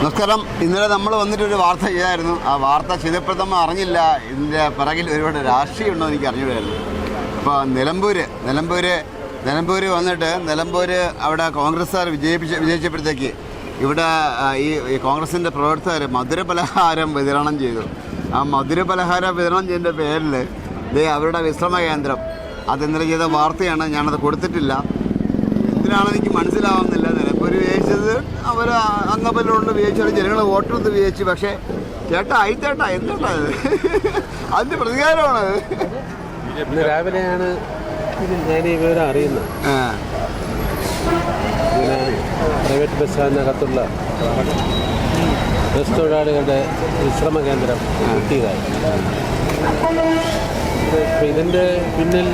നമസ്കാരം. ഇന്നലെ നമ്മൾ വന്നിട്ടൊരു വാർത്ത ചെയ്തായിരുന്നു. ആ വാർത്ത ചെയ്തപ്പോഴത്തമ്മ അറിഞ്ഞില്ല ഇതിൻ്റെ പിറകിൽ ഒരുപാട് രാഷ്ട്രീയം ഉണ്ടോ എനിക്ക് അറിഞ്ഞില്ലായിരുന്നു. അപ്പോൾ നിലമ്പൂർ വന്നിട്ട് അവിടെ കോൺഗ്രസ്സുകാർ വിജയിച്ചപ്പോഴത്തേക്ക് ഇവിടെ ഈ കോൺഗ്രസിൻ്റെ പ്രവർത്തകർ മധുരപലഹാരം വിതരണം ചെയ്തു. ആ മധുരപലഹാരം വിതരണം ചെയ്തതിൻ്റെ പേരിൽ അവരുടെ വിശ്രമ കേന്ദ്രം ഇന്നലെ ചെയ്ത വാർത്തയാണ്. ഞാനത് കൊടുത്തിട്ടില്ല. എന്തിനാണെന്ന് എനിക്ക് മനസ്സിലാവുന്നില്ല. നിലമ്പൂർ വിജയിച്ചത് അവർ അംഗബലമുണ്ട് വിജയിച്ചാൽ ജനങ്ങൾ വോട്ടെടുത്ത് വിജയിച്ചു. പക്ഷേ ചേട്ടാ എന്താ അതിൻ്റെ പ്രതികാരമാണ്. ഇന്ന് രാവിലെയാണ് ഞാൻ ഈ വിവരം അറിയുന്നത്. ഇങ്ങനെ പ്രൈവറ്റ് ബസ് സ്റ്റാൻഡിനകത്തുള്ള ബസ് തൊഴിലാളികളുടെ വിശ്രമ കേന്ദ്രം കിട്ടിയതായി. ഇതിൻ്റെ പിന്നിൽ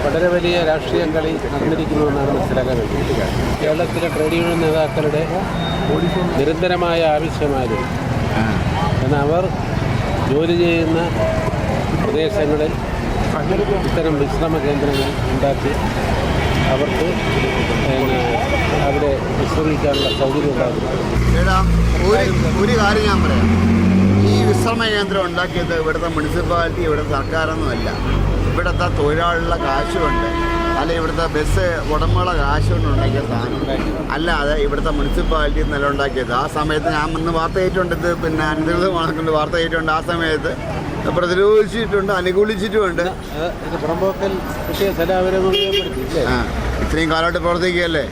വളരെ വലിയ രാഷ്ട്രീയം കളി നടന്നിരിക്കുന്നുവെന്നാണ് മനസ്സിലാക്കാൻ കഴിയുന്നത്. കേരളത്തിലെ ട്രേഡ് യൂണിയൻ നേതാക്കളുടെ നിരന്തരമായ ആവശ്യമായിരുന്നു. കാരണം അവർ ജോലി ചെയ്യുന്ന പ്രദേശങ്ങളിൽ ഇത്തരം വിശ്രമ കേന്ദ്രങ്ങൾ ഉണ്ടാക്കി അവർക്ക് അവിടെ വിശ്രമിക്കാനുള്ള സൗകര്യം ഉണ്ടാകുന്നു. ഒരു കാര്യം ഞാൻ പറയാം. ഈ വിശ്രമ കേന്ദ്രം ഉണ്ടാക്കിയത് ഇവിടുത്തെ മുനിസിപ്പാലിറ്റി, ഇവിടുത്തെ സർക്കാരൊന്നുമല്ല. ഇവിടുത്തെ തൊഴിലാളികളുടെ കാശുകൊണ്ട്, അല്ലെങ്കിൽ ഇവിടുത്തെ ബസ് ഉടമകളുടെ കാശുകൊണ്ട് ഉണ്ടാക്കിയ സാധനം അല്ലാതെ ഇവിടുത്തെ മുനിസിപ്പാലിറ്റി നില ഉണ്ടാക്കിയത്. ആ സമയത്ത് ഞാൻ ഇന്ന് വാർത്ത ചെയ്തിട്ടുണ്ട്. ഇത് പിന്നെ അനധികൃതമാണെന്ന് വാർത്ത ചെയ്തിട്ടുണ്ട്. ആ സമയത്ത് പ്രതിരോധിച്ചിട്ടുണ്ട്, അനുകൂലിച്ചിട്ടുമുണ്ട്. ഇത്രയും കാലമായിട്ട് പ്രവർത്തിക്കുകയല്ലേ.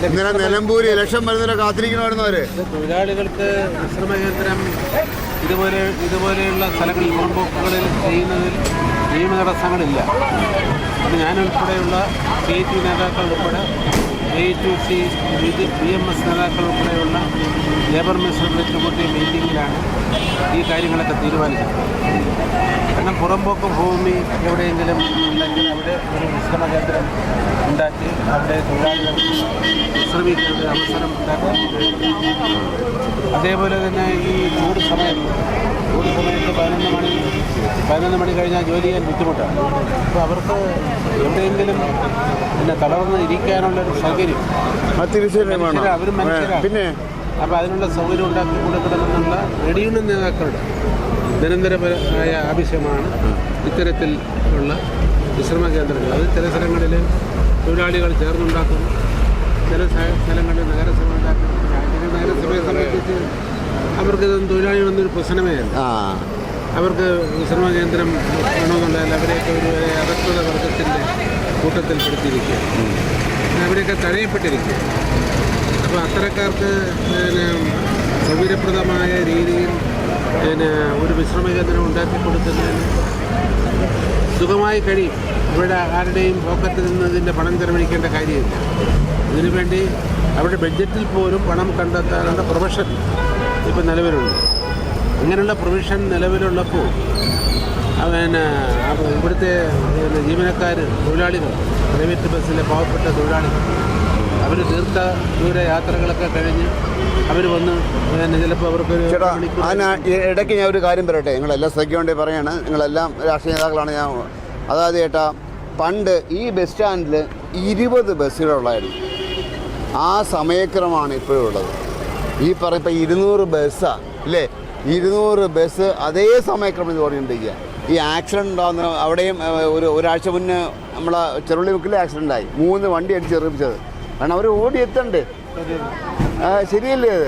ഇന്നലെ നിലമ്പൂർ ഇലക്ഷൻ വരുന്നവരെ കാത്തിരിക്കണമായിരുന്നു അവര്. തൊഴിലാളികൾക്ക് വിശ്രമ കേന്ദ്രം ഇതുപോലെയുള്ള സ്ഥലങ്ങളിൽ പുറമ്പോക്കുകളിൽ ചെയ്യുന്നതിൽ നിയമ തടസ്സങ്ങളില്ല. അത് ഞാനുൾപ്പെടെയുള്ള CIT നേതാക്കൾ ഉൾപ്പെടെ AITUC BMS നേതാക്കൾ ഉൾപ്പെടെയുള്ള ലേബർ മിനിസ്റ്റർ കൂട്ടിയ മീറ്റിങ്ങിലാണ് ഈ കാര്യങ്ങളൊക്കെ തീരുമാനിച്ചത്. കാരണം പുറമ്പോക്ക് ഭൂമി എവിടെയെങ്കിലും ഉണ്ടെങ്കിൽ അവിടെ ഒരു വിശ്രമ കേന്ദ്രം ഉണ്ടാക്കി അവിടെ തൊഴിലാളികൾ വിശ്രമിക്കേണ്ട അവസരം ഉണ്ടാക്കാൻ. അതേപോലെ തന്നെ ഈ ചൂട് സമയത്ത് 11 മണി കഴിഞ്ഞാൽ ജോലി ചെയ്യാൻ ബുദ്ധിമുട്ടാണ്. അപ്പോൾ അവർക്ക് എവിടെയെങ്കിലും പിന്നെ തളർന്ന് ഇരിക്കാനുള്ളൊരു സൗകര്യം അവരും മനസ്സിലാക്കും. പിന്നെ അപ്പോൾ അതിനുള്ള സൗകര്യം ഉണ്ടാക്കി കൊടുക്കണമെന്നുള്ള ട്രേഡ് യൂണിയൻ നേതാക്കളുടെ നിരന്തരമായ ആവശ്യമാണ് ഇത്തരത്തിൽ ഉള്ള വിശ്രമ കേന്ദ്രങ്ങൾ. അത് ചില സ്ഥലങ്ങളിൽ തൊഴിലാളികൾ ചേർന്നുണ്ടാക്കുന്നു, ചില സ്ഥലങ്ങളിൽ നഗരസഭ ഉണ്ടാക്കുന്നു. നഗരസഭയെ സംബന്ധിച്ച് അവർക്കിതൊന്നും തൊഴിലാളികളൊന്നൊരു പ്രശ്നമേ അല്ല. അവർക്ക് വിശ്രമ കേന്ദ്രം വേണമെന്നുണ്ടെങ്കിൽ അവരെയൊക്കെ ഒരു അധസ്ഥിത വർഗത്തിൻ്റെ കൂട്ടത്തിൽപ്പെടുത്തിയിരിക്കുക, അവരെയൊക്കെ തടയപ്പെട്ടിരിക്കുക. അപ്പോൾ അത്തരക്കാർക്ക് സൗകര്യപ്രദമായ രീതിയിൽ ഒരു വിശ്രമ കേന്ദ്രം ഉണ്ടാക്കി കൊടുക്കുന്നതിന് സുഖമായി കഴിയും. ഇവിടെ ആരുടെയും പോക്കറ്റിൽ നിന്ന് ഇതിൻ്റെ പണം ചെലവഴിക്കേണ്ട കാര്യമില്ല. ഇതിനുവേണ്ടി അവരുടെ ബഡ്ജറ്റിൽ പോലും പണം കണ്ടെത്താനുള്ള പ്രൊവിഷൻ ഇപ്പോൾ നിലവിലുണ്ട്. ഇങ്ങനെയുള്ള പ്രൊവിഷൻ നിലവിലുള്ളപ്പോൾ ഇവിടുത്തെ ജീവനക്കാർ, തൊഴിലാളികൾ, പ്രൈവറ്റ് ബസ്സിലെ പാവപ്പെട്ട തൊഴിലാളികൾ, അവർ ദൂര യാത്രകളൊക്കെ കഴിഞ്ഞ് അവർ വന്ന് ചിലപ്പോൾ അവർക്കൊരു ഇടയ്ക്ക് ഞാൻ ഒരു കാര്യം പറയട്ടെ. നിങ്ങളെല്ലാം ശ്രദ്ധിക്കേണ്ടി പറയാണ്. നിങ്ങളെല്ലാം രാഷ്ട്രീയ നേതാക്കളാണ്. അതായത് ചേട്ടാ, പണ്ട് ഈ ബസ് സ്റ്റാൻഡിൽ 20 ബസ്സുകളുള്ളായിരുന്നു. ആ സമയക്രമമാണ് ഇപ്പോഴും ഉള്ളത്. ഈ ഇപ്പോൾ 200 ബസ്സാണ് ഇല്ലേ? 200 ബസ് അതേ സമയക്രമം ഇത് ഓടിക്കൊണ്ടിരിക്കുക. ഈ ആക്സിഡൻറ്റ് ഉണ്ടാകുന്ന അവിടെയും ഒരാഴ്ച മുന്നേ നമ്മളെ ചെറുള്ളി മുക്കിൽ ആക്സിഡൻ്റായി. 3 വണ്ടി അടിച്ച് തെറിപ്പിച്ചത്. കാരണം അവർ ഓടി എത്തണ്ടേ? ശരിയല്ലേ? അത്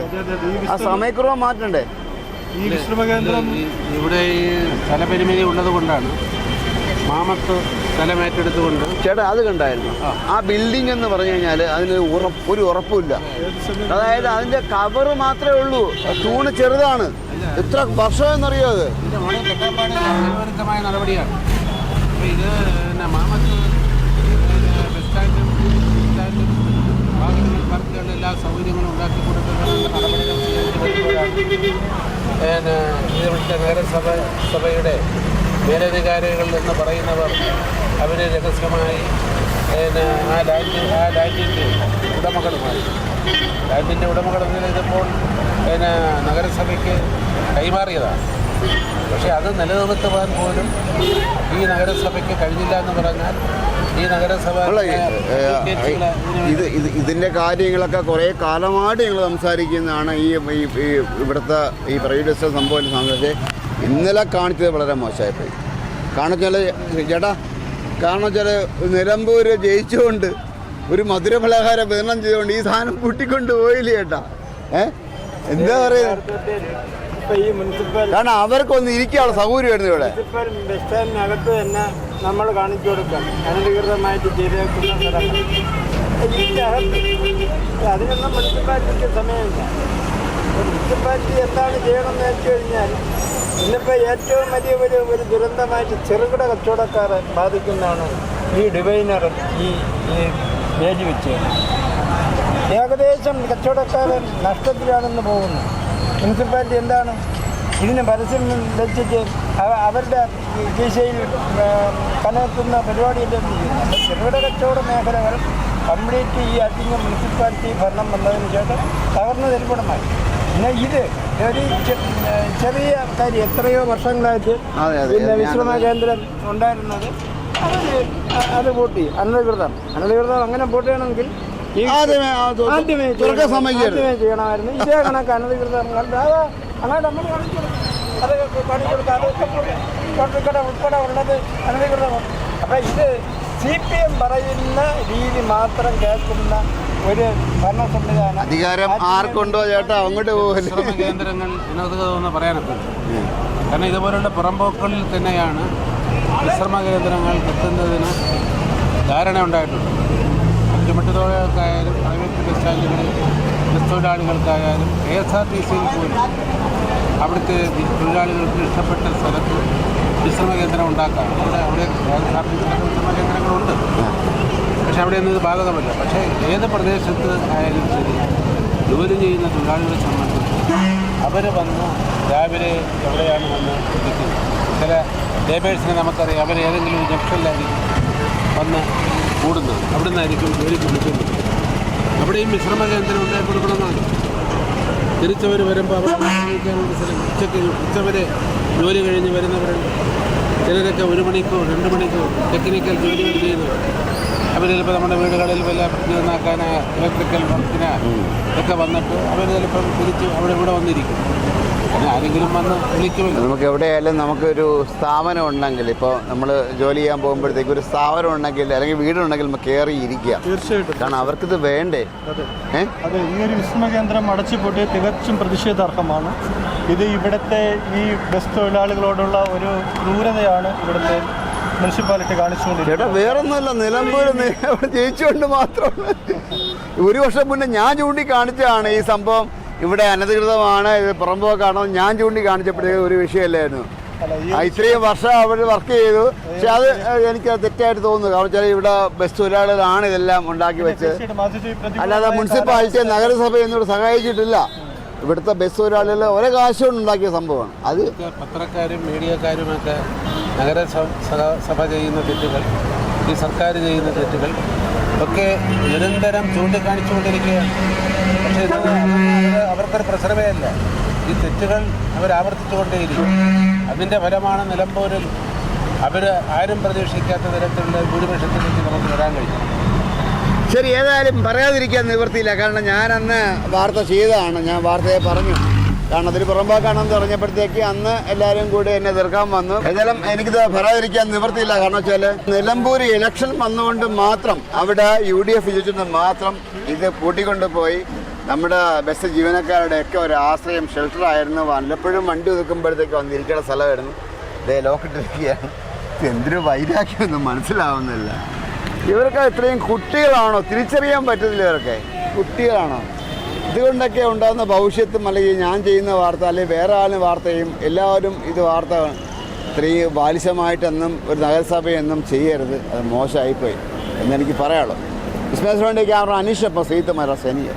ആ സമയക്രമം മാറ്റണ്ടേ? ഈ വിശ്രമകേന്ദ്രം ഇവിടെ ഈ സ്ഥലപരിമിതി ഉള്ളത് കൊണ്ടാണ് മാമത്ത് സ്ഥലമേറ്റെടുത്തുകൊണ്ട്. ചേട്ടാ, അത് കണ്ടായിരുന്നു. ആ ബിൽഡിംഗ് എന്ന് പറഞ്ഞു കഴിഞ്ഞാൽ അതിന് ഒരു ഉറപ്പില്ല. അതായത് അതിൻ്റെ കവറ് മാത്രമേ ഉള്ളൂ. തൂണ് ചെറുതാണ്. എത്ര വർഷമെന്നറിയോ അത്? നിയമവിരുദ്ധമായ നടപടിയാണ്. അപ്പോൾ ഇത് മാമത്ത് ബസ് സ്റ്റാൻഡും പാർക്കുകളിൽ എല്ലാ സൗകര്യങ്ങളും ഉണ്ടാക്കി കൊടുക്കുന്നതിനുള്ള നടപടികൾ ഇവിടുത്തെ നഗരസഭയുടെ മേലധികാരികൾ എന്ന് പറയുന്നവർ അവർ രഹസ്യമായി ആ ലാൻഡിൻ്റെ ഉടമകളുമായി ഇതിപ്പോൾ നഗരസഭയ്ക്ക് കൈമാറിയതാണ്. പക്ഷേ അത് നിലനിർത്തുവാൻ പോലും ഈ നഗരസഭയ്ക്ക് കഴിഞ്ഞില്ല എന്ന് പറഞ്ഞാൽ ഈ നഗരസഭ ഇതിൻ്റെ കാര്യങ്ങളൊക്കെ കുറേ കാലമായിട്ട് ഞങ്ങൾ സംസാരിക്കുന്നതാണ്. ഈ ഇവിടുത്തെ ഈ പ്രൈവറ്റ് ബസ് സംഭവം സംബന്ധിച്ച് ഇന്നലെ കാണിച്ചത് വളരെ മോശമായിപ്പോയി. കാരണം വെച്ചാൽ ചേട്ടാ, കാരണം വെച്ചാൽ നിലമ്പൂർ ജയിച്ചുകൊണ്ട് ഒരു മധുരപലഹാരം വിതരണം ചെയ്തുകൊണ്ട് ഈ സാധനം കൂട്ടിക്കൊണ്ട് പോയില്ലേ ചേട്ടാ? എന്താ പറയുക? ഈ മുനിസിപ്പൽ കാരണം അവർക്കൊന്ന് ഇരിക്കാനുള്ള സൗകര്യമായിരുന്നു ഇവിടെ. മുനിസിപ്പൽ ബസ് സ്റ്റാൻഡിനകത്ത് തന്നെ നമ്മൾ കാണിച്ചു കൊടുക്കാം അനധികൃതമായിട്ട് ചെയ്തേക്കുന്ന സ്ഥലങ്ങൾ. ഇതിനകത്ത് അതിനൊന്നും മുനിസിപ്പാലിറ്റിക്ക് സമയമില്ല. മുനിസിപ്പാലിറ്റി എന്താണ് ചെയ്യണമെന്ന് വെച്ച് കഴിഞ്ഞാൽ, ഇന്നിപ്പോൾ ഏറ്റവും വലിയ ഒരു ദുരന്തമായിട്ട് ചെറുകിട കച്ചവടക്കാരെ ബാധിക്കുന്നതാണ് ഈ ഡിവൈനർ, ഈ വേജ് വെച്ച്. ഏകദേശം കച്ചവടക്കാരൻ നഷ്ടത്തിലാണെന്ന് പോകുന്നു. മുനിസിപ്പാലിറ്റി എന്താണ് ഇതിന് പരസ്യം വെച്ചിട്ട് അവരുടെ കീശയിൽ കനത്തുന്ന പരിപാടിയെല്ലാം ചെയ്യുന്നു. അപ്പോൾ ചെറുകിട കച്ചവട മേഖലകൾ കംപ്ലീറ്റ് ഈ അധികം മുനിസിപ്പാലിറ്റി ഭരണം വന്നതിന് ശേഷം തകർന്നു തരിപ്പണമായി. പിന്നെ ഇത് ഒരു ചെറിയ കാര്യം, എത്രയോ വർഷങ്ങളായിട്ട് പിന്നെ വിശ്രമ കേന്ദ്രം ഉണ്ടായിരുന്നത് അത് പൂട്ടി. അനധികൃതം അങ്ങനെ പൂട്ടുകയാണെങ്കിൽ ആദ്യമേ ചെയ്യണമായിരുന്നു. ഇതേ കണക്ക് അനധികൃതങ്ങൾ അങ്ങനെ നമ്മൾ കാണിച്ചു അത് കാണിച്ചു കൊടുക്കുക. അതൊക്കെ ഉൾപ്പെടെ ഉള്ളത് അനധികൃതമാണ്. അപ്പം ഇത് CPM പറയുന്ന രീതി മാത്രം കേൾക്കുന്ന ഒരു ഭരണ സംവിധാനം. അധികാരം ആർക്കുണ്ടോ ചേട്ടാ അങ്ങോട്ട് വിശ്രമ കേന്ദ്രങ്ങൾ വിനോദമെന്ന് പറയാനൊക്കെ. കാരണം ഇതുപോലുള്ള പുറമ്പോക്കുകളിൽ തന്നെയാണ് വിശ്രമ കേന്ദ്രങ്ങൾ എത്തുന്നതിന് ധാരണ ഉണ്ടായിട്ടുണ്ട്. ചുമട്ടുതൊഴിലാളികൾക്കായാലും പ്രൈവറ്റ് ബസ് സ്റ്റാൻഡുകളിൽ ബസ് തൊഴിലാളികൾക്കായാലും KSRTCയിൽ പോലും അവിടുത്തെ തൊഴിലാളികൾക്ക് ഇഷ്ടപ്പെട്ട സ്ഥലത്ത് വിശ്രമ കേന്ദ്രം ഉണ്ടാക്കാം. അവിടെ KSRTCയിലൊക്കെ വിശ്രമ കേന്ദ്രങ്ങളുണ്ട്. പക്ഷെ അവിടെ ഒന്നും ഇത് ബാധകമല്ല. പക്ഷേ ഏത് പ്രദേശത്ത് ആയാലും ശരി, ജോലി ചെയ്യുന്ന തൊഴിലാളികളെ സംബന്ധിച്ച് അവർ വന്ന് രാവിലെ എവിടെയാണ് വന്ന് ഇരിക്കുന്നത്. ചില ലേബേഴ്സിനെ നമുക്കറിയാം, അവർ ഏതെങ്കിലും ഒരു ജംഗ്ഷനിലായിരിക്കും വന്ന് കൂടുന്നത്. അവിടെ നിന്നായിരിക്കും ജോലിക്ക് വിളിക്കുന്നത്. അവിടെയും വിശ്രമ കേന്ദ്രം ഉണ്ടായി കൊടുക്കണമെന്നാണ്. തിരിച്ചവർ വരുമ്പോൾ അവർ ഉപയോഗിക്കാനുള്ള സ്ഥലം. ഉച്ചവരെ ജോലി കഴിഞ്ഞ് വരുന്നവരുണ്ട്. ചിലരൊക്കെ 1 മണിക്കോ 2 മണിക്കോ ടെക്നിക്കൽ ജോലികൾ ചെയ്യുന്നവർ. അവർ ചിലപ്പോൾ നമ്മുടെ വീടുകളിൽ വല്ല നന്നാക്കാനോ ഇലക്ട്രിക്കൽ വർക്കിനോ ഒക്കെ വന്നിട്ട് അവർ ചിലപ്പം തിരിച്ച് ഇവിടെ വന്നിരിക്കും. പിന്നെ ആരെങ്കിലും വന്ന് വിളിക്കുമല്ലോ. നമുക്ക് എവിടെയായാലും നമുക്കൊരു സ്ഥാപനം ഉണ്ടെങ്കിൽ, ഇപ്പോൾ നമ്മൾ ജോലി ചെയ്യാൻ പോകുമ്പോഴത്തേക്ക് ഒരു സ്ഥാപനം ഉണ്ടെങ്കിൽ അല്ലെങ്കിൽ വീടുണ്ടെങ്കിൽ നമുക്ക് കയറി ഇരിക്കുക. തീർച്ചയായിട്ടും. കാരണം അവർക്കിത് വേണ്ടേ? അതെ, ഈ ഒരു വിശ്രമ കേന്ദ്രം അടച്ചുപൂട്ടി തികച്ചും പ്രതിഷേധാർഹമാണ്. ഇത് ഇവിടുത്തെ ഈ ബസ് തൊഴിലാളികളോടുള്ള ഒരു ക്രൂരതയാണ് ഇവിടുത്തെ മുനിസിപ്പാലിറ്റി കാണിച്ചുകൊണ്ടിരിക്കുന്നത്. ചേട്ടാ, വേറൊന്നുമല്ല, നിലമ്പൂർ ജയിച്ചുകൊണ്ട് മാത്രമാണ്. 1 വർഷം മുന്നേ ഞാൻ ചൂണ്ടിക്കാണിച്ചതാണ് ഈ സംഭവം. ഇവിടെ അനധികൃതമാണ്, ഇത് പുറമ്പോക്കാണോ ഞാൻ ചൂണ്ടിക്കാണിച്ചപ്പോഴത്തേക്ക് ഒരു വിഷയമല്ലായിരുന്നു. ഇത്രയും വർഷം അവർ വർക്ക് ചെയ്തു. പക്ഷെ അത് എനിക്ക് തെറ്റായിട്ട് തോന്നുന്നു. കാരണം വെച്ചാൽ ഇവിടെ ബസ് തൊഴിലാളികളാണ് ഇതെല്ലാം ഉണ്ടാക്കി വെച്ചത്. അല്ലാതെ മുനിസിപ്പാലിറ്റി നഗരസഭയൊന്നും ഇവിടെ സഹായിച്ചിട്ടില്ല. ഇവിടുത്തെ ബസ് തൊഴിലാളികൾ ഒരേ കാശുകൊണ്ട് ഉണ്ടാക്കിയ സംഭവമാണ് അത്. പത്രക്കാരും മീഡിയക്കാരുമൊക്കെ നഗരസഭ ചെയ്യുന്ന തെറ്റുകൾ, ഈ സർക്കാർ ചെയ്യുന്ന തെറ്റുകൾ ഒക്കെ നിരന്തരം ചൂണ്ടിക്കാണിച്ചുകൊണ്ടിരിക്കുകയാണ്. പക്ഷേ ഇത് അവർക്കൊരു പ്രശ്നമേ അല്ല. ഈ തെറ്റുകൾ അവരാവർത്തിച്ചുകൊണ്ടേയിരിക്കും. അതിൻ്റെ ഫലമാണ് നിലമ്പൂരിൽ അവർ ആരും പ്രതീക്ഷിക്കാത്ത തരത്തിലുള്ള ഭൂരിപക്ഷത്തിലേക്ക് നമുക്ക് വരാൻ കഴിയും. ശരി, ഏതായാലും പറയാതിരിക്കാൻ നിവൃത്തിയില്ല. കാരണം ഞാൻ അന്ന് വാർത്ത ചെയ്തതാണ്. ഞാൻ വാർത്തയെ പറഞ്ഞു. കാരണം അതിന് പുറമ്പോക്കാണെന്ന് പറഞ്ഞപ്പോഴത്തേക്ക് അന്ന് എല്ലാവരും കൂടി എന്നെ എതിർക്കാൻ വന്നു. ഏതായാലും എനിക്കിത് പറയാതിരിക്കാൻ നിവൃത്തിയില്ല. കാരണം വെച്ചാൽ നിലമ്പൂർ ഇലക്ഷൻ വന്നുകൊണ്ട് മാത്രം അവിടെ UDF വിജയിച്ചുകൊണ്ട് മാത്രം ഇത് പൂട്ടിക്കൊണ്ട് പോയി. നമ്മുടെ ബസ് ജീവനക്കാരുടെയൊക്കെ ഒരു ആശ്രയം, ഷെൽട്ടറായിരുന്നു. വല്ലപ്പോഴും വണ്ടി ഒതുക്കുമ്പോഴത്തേക്ക് വന്നിരിക്കേണ്ട സ്ഥലമായിരുന്നു. ഇതേ ലോക്കിട്ടിരിക്കുകയാണ്. എന്തൊരു വൈരാഗ്യമൊന്നും മനസ്സിലാവുന്നില്ല. ഇവർക്ക് ഇത്രയും കുട്ടികളാണോ? തിരിച്ചറിയാൻ പറ്റുന്നില്ല. ഇവരൊക്കെ കുട്ടികളാണോ? ഇതുകൊണ്ടൊക്കെ ഉണ്ടാകുന്ന ഭവിഷ്യത്തും, അല്ലെങ്കിൽ ഞാൻ ചെയ്യുന്ന വാർത്ത, അല്ലെങ്കിൽ വേറെ ആളിന് വാർത്തയും, എല്ലാവരും ഇത് വാർത്ത ഇത്രയും ബാലിശമായിട്ടൊന്നും ഒരു നഗരസഭയൊന്നും ചെയ്യരുത്. അത് മോശമായിപ്പോയി എന്നെനിക്ക് പറയാനുള്ളൂ. വിസ്മയസ് വേണ്ടി ക്യാമറ അനീഷ്, അപ്പോൾ സീത്ത് മര സേനിയ.